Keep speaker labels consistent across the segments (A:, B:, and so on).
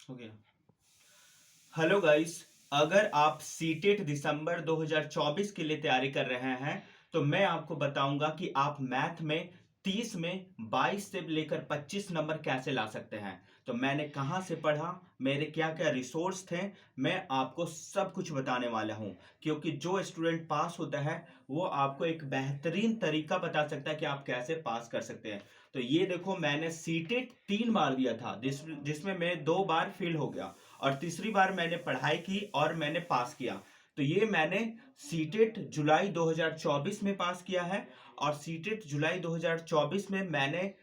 A: हो गया। Hello guys, अगर आप सीटेट दिसंबर 2024 के लिए तैयारी कर रहे हैं तो मैं आपको बताऊंगा कि आप मैथ में 30 में 22 से लेकर 25 नंबर कैसे ला सकते हैं। तो मैंने कहां से पढ़ा, मेरे क्या क्या रिसोर्स थे, मैं आपको सब कुछ बताने वाला हूं। क्योंकि जो स्टूडेंट पास होता है वो आपको एक बेहतरीन तरीका बता सकता है कि आप कैसे पास कर सकते हैं। तो ये देखो, मैंने सीटेट 3 बार दिया था जिसमें मैं 2 बार फेल हो गया और तीसरी बार मैंने पढ़ाई की और मैंने पास किया। तो ये मैंने सीटेट जुलाई 2024 में पास किया है। और सीटेट जुलाई 2024 में मैंने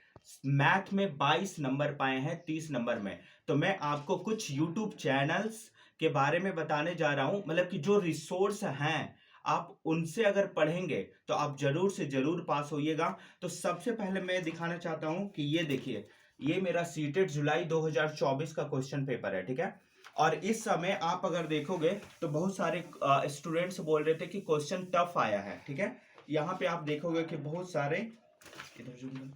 A: मैथ में 22 नंबर पाए हैं 30 नंबर में। तो मैं आपको कुछ यूट्यूब चैनल्स के बारे में बताने जा रहा हूं, मतलब कि जो रिसोर्स हैं आप उनसे अगर पढ़ेंगे तो आप जरूर से जरूर पास होइएगा। तो सबसे पहले मैं दिखाना चाहता हूं कि ये देखिए, ये मेरा सीटेट जुलाई 2024 का क्वेश्चन पेपर है, ठीक है। और इस समय आप अगर देखोगे तो बहुत सारे स्टूडेंट्स बोल रहे थे कि क्वेश्चन टफ आया है, ठीक है। यहाँ पे आप देखोगे कि बहुत सारे, इधर zoom करो।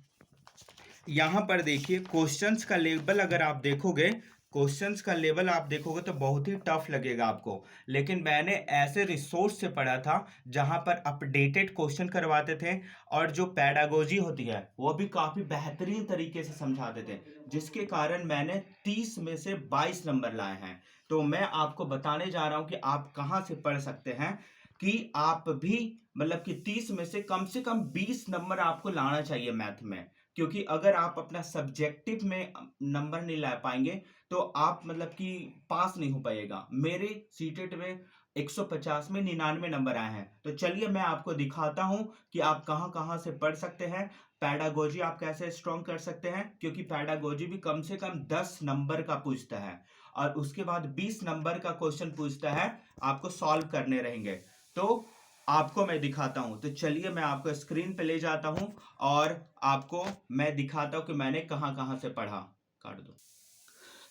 A: यहाँ पर देखिए क्वेश्चंस का लेवल, अगर आप देखोगे क्वेश्चंस का लेवल आप देखोगे तो बहुत ही टफ लगेगा आपको। लेकिन मैंने ऐसे रिसोर्स से पढ़ा था जहां पर अपडेटेड क्वेश्चन करवाते थे और जो पैडागोजी होती है वो भी काफी बेहतरीन तरीके से समझाते थे, जिसके कारण मैंने 30 में से 22 नंबर लाए हैं। तो मैं आपको बताने जा रहा हूं कि आप कहां से पढ़ सकते हैं कि आप भी, मतलब कि 30 में से कम 20 नंबर आपको लाना चाहिए मैथ में। क्योंकि अगर आप अपना सब्जेक्टिव में नंबर नहीं ला पाएंगे तो आप, मतलब कि पास नहीं हो पाएगा। मेरे सीटेट में 150 में 99 नंबर आए हैं। तो चलिए मैं आपको दिखाता हूं कि आप कहां कहां से पढ़ सकते हैं, पैडागोजी आप कैसे स्ट्रॉन्ग कर सकते हैं। क्योंकि पैडागोजी भी कम से कम 10 नंबर का पूछता है और उसके बाद 20 नंबर का क्वेश्चन पूछता है, आपको सॉल्व करने रहेंगे। तो आपको मैं दिखाता हूं, तो चलिए मैं आपको स्क्रीन पे ले जाता हूं और आपको मैं दिखाता हूं कि मैंने कहां कहां से पढ़ा। काट दो।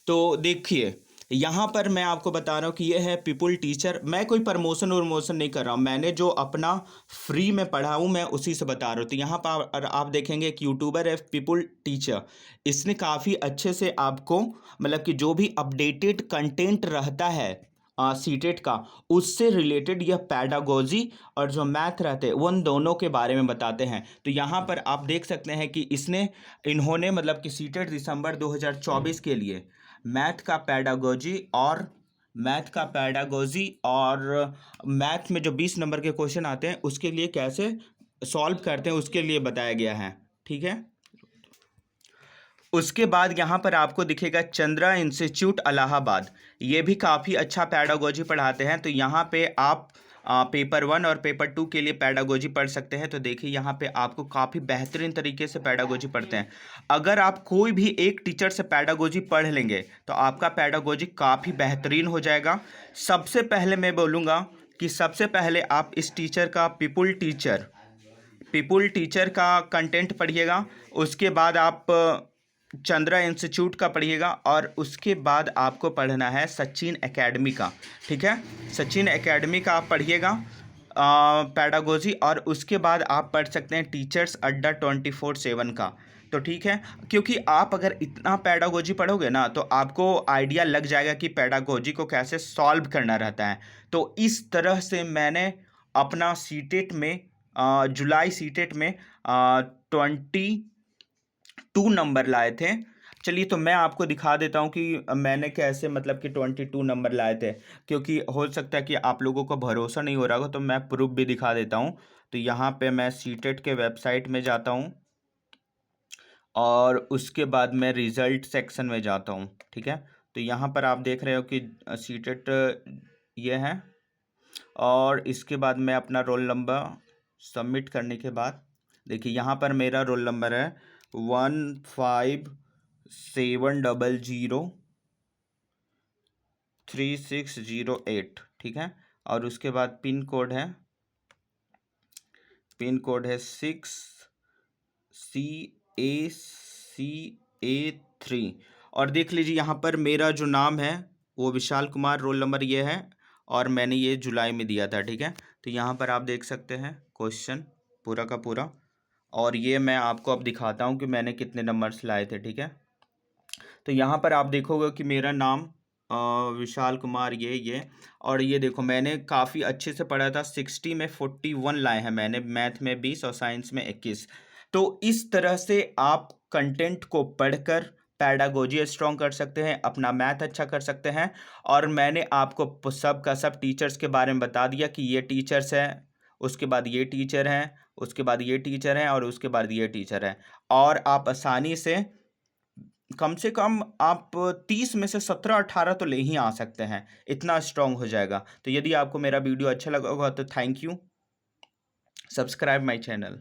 A: तो देखिए, यहाँ पर मैं आपको बता रहा हूँ कि ये है पीपुल टीचर। मैं कोई प्रमोशन वरमोशन नहीं कर रहा हूँ, मैंने जो अपना फ्री में पढ़ा हूँ मैं उसी से बता रहा हूँ। तो यहाँ पर आप देखेंगे एक यूट्यूबर है पीपुल टीचर, इसने काफ़ी अच्छे से आपको, मतलब कि जो भी अपडेटेड कंटेंट रहता है सीटेट का, उससे रिलेटेड यह पैडागोजी और जो मैथ रहते हैं उन दोनों के बारे में बताते हैं। तो यहाँ पर आप देख सकते हैं कि इन्होंने, मतलब कि सीटेट दिसंबर 2024 के लिए मैथ का पैडागोजी और मैथ में जो 20 नंबर के क्वेश्चन आते हैं उसके लिए कैसे सॉल्व करते हैं उसके लिए बताया गया है, ठीक है। उसके बाद यहाँ पर आपको दिखेगा चंद्रा इंस्टीट्यूट इलाहाबाद, ये भी काफ़ी अच्छा पैडागोजी पढ़ाते हैं। तो यहाँ पे आप पेपर 1 और पेपर 2 के लिए पैडागोजी पढ़ सकते हैं। तो देखिए यहाँ पे आपको काफ़ी बेहतरीन तरीके से पैडागोजी पढ़ते हैं। अगर आप कोई भी एक टीचर से पैडागोजी पढ़ लेंगे तो आपका पैडागोजी काफ़ी बेहतरीन हो जाएगा। सबसे पहले मैं बोलूँगा कि सबसे पहले आप इस टीचर का पीपुल टीचर का कंटेंट पढ़िएगा। उसके बाद आप चंद्रा इंस्टीट्यूट का पढ़िएगा और उसके बाद आपको पढ़ना है सचिन एकेडमी का, ठीक है। सचिन एकेडमी का आप पढ़िएगा पैडागोजी, और उसके बाद आप पढ़ सकते हैं टीचर्स अड्डा 24/7 का। तो ठीक है, क्योंकि आप अगर इतना पैडागोजी पढ़ोगे ना तो आपको आइडिया लग जाएगा कि पैडागोजी को कैसे सॉल्व करना रहता है। तो इस तरह से मैंने अपना सीटेट में जुलाई सीटेट में 22 नंबर लाए थे। चलिए तो मैं आपको दिखा देता हूँ कि मैंने कैसे, मतलब कि 22 नंबर लाए थे। क्योंकि हो सकता है कि आप लोगों को भरोसा नहीं हो रहा होगा, तो मैं प्रूफ भी दिखा देता हूँ। तो यहाँ पे मैं सीटेट के वेबसाइट में जाता हूँ और उसके बाद मैं रिज़ल्ट सेक्शन में जाता हूँ, ठीक है। तो यहाँ पर आप देख रहे हो कि सीटेट ये है, और इसके बाद मैं अपना रोल नंबर सबमिट करने के बाद देखिए यहाँ पर मेरा रोल नंबर है 15703608, ठीक है। और उसके बाद पिन कोड है 6CACA3। और देख लीजिए यहाँ पर मेरा जो नाम है वो विशाल कुमार, रोल नंबर ये है, और मैंने ये जुलाई में दिया था, ठीक है। तो यहाँ पर आप देख सकते हैं क्वेश्चन पूरा का पूरा, और ये मैं आपको अब दिखाता हूँ कि मैंने कितने नंबर्स लाए थे, ठीक है। तो यहाँ पर आप देखोगे कि मेरा नाम विशाल कुमार ये और ये देखो मैंने काफ़ी अच्छे से पढ़ा था। 60 में 41 लाए हैं मैंने, मैथ में 20 और साइंस में 21। तो इस तरह से आप कंटेंट को पढ़कर पैडागोजी स्ट्रॉन्ग कर सकते हैं, अपना मैथ अच्छा कर सकते हैं। और मैंने आपको सब का सब टीचर्स के बारे में बता दिया कि ये टीचर्स हैं, उसके बाद ये टीचर हैं, उसके बाद ये टीचर हैं और उसके बाद ये टीचर हैं। और आप आसानी से कम से कम आप 30 में से 17-18 तो ले ही आ सकते हैं, इतना स्ट्रांग हो जाएगा। तो यदि आपको मेरा वीडियो अच्छा लगा होगा तो thank you, subscribe my channel.